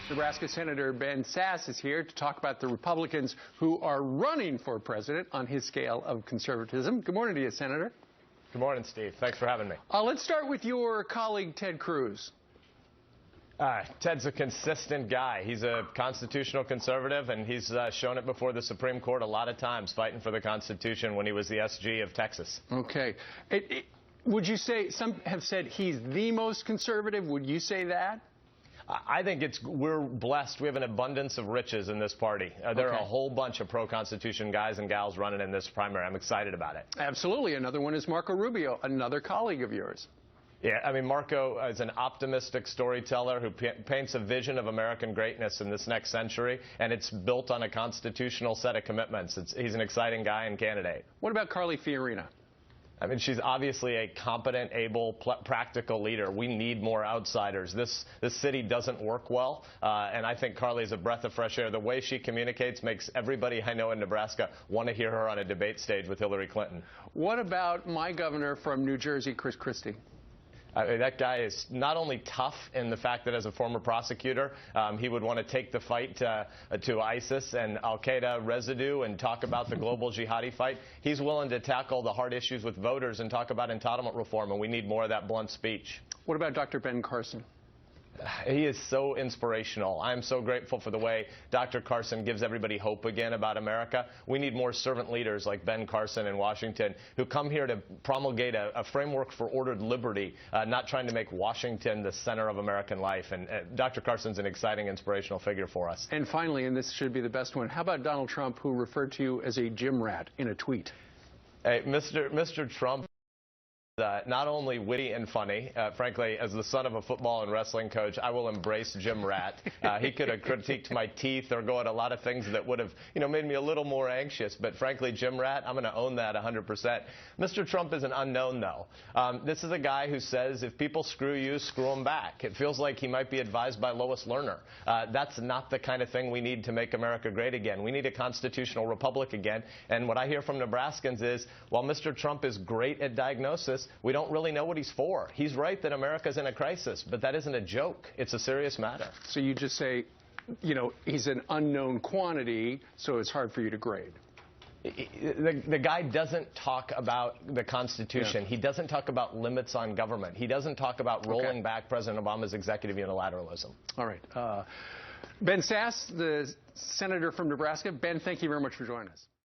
Nebraska Senator Ben Sasse is here to talk about the Republicans who are running for president on his scale of conservatism. Good morning to you, Senator. Good morning, Steve. Thanks for having me. Let's start with your colleague, Ted Cruz. Ted's a consistent guy. He's a constitutional conservative, and he's shown it before the Supreme Court a lot of times, fighting for the Constitution when he was the SG of Texas. Okay. Would you say, some have said he's the most conservative? Would you say that? I think we're blessed. We have an abundance of riches in this party. There are a whole bunch of pro-Constitution guys and gals running in this primary. I'm excited about it. Absolutely. Another one is Marco Rubio, another colleague of yours. Yeah, I mean, Marco is an optimistic storyteller who paints a vision of American greatness in this next century, and it's built on a constitutional set of commitments. He's an exciting guy and candidate. What about Carly Fiorina? I mean, she's obviously a competent, able, practical leader. We need more outsiders. This city doesn't work well, and I think Carly is a breath of fresh air. The way she communicates makes everybody I know in Nebraska want to hear her on a debate stage with Hillary Clinton. What about my governor from New Jersey, Chris Christie? That guy is not only tough in the fact that as a former prosecutor, he would want to take the fight to ISIS and al-Qaeda residue and talk about the global jihadi fight. He's willing to tackle the hard issues with voters and talk about entitlement reform, and we need more of that blunt speech. What about Dr. Ben Carson? He is so inspirational. I'm so grateful for the way Dr. Carson gives everybody hope again about America. We need more servant leaders like Ben Carson in Washington who come here to promulgate a framework for ordered liberty, not trying to make Washington the center of American life. And Dr. Carson's an exciting, inspirational figure for us. And finally, and this should be the best one, how about Donald Trump, who referred to you as a gym rat in a tweet? Hey, Mr. Trump. Not only witty and funny, frankly, as the son of a football and wrestling coach, I will embrace Jim Rat. He could have critiqued my teeth or go at a lot of things that would have, made me a little more anxious. But frankly, Jim Rat, I'm going to own that 100%. Mr. Trump is an unknown, though. This is a guy who says if people screw you, screw them back. It feels like he might be advised by Lois Lerner. That's not the kind of thing we need to make America great again. We need a constitutional republic again. And what I hear from Nebraskans is, while Mr. Trump is great at diagnosis, we don't really know what he's for. He's right that America's in a crisis, but that isn't a joke. It's a serious matter. So you just say, he's an unknown quantity, so it's hard for you to grade. The guy doesn't talk about the Constitution. Yeah. He doesn't talk about limits on government. He doesn't talk about rolling back President Obama's executive unilateralism. All right. Ben Sasse, the senator from Nebraska. Ben, thank you very much for joining us.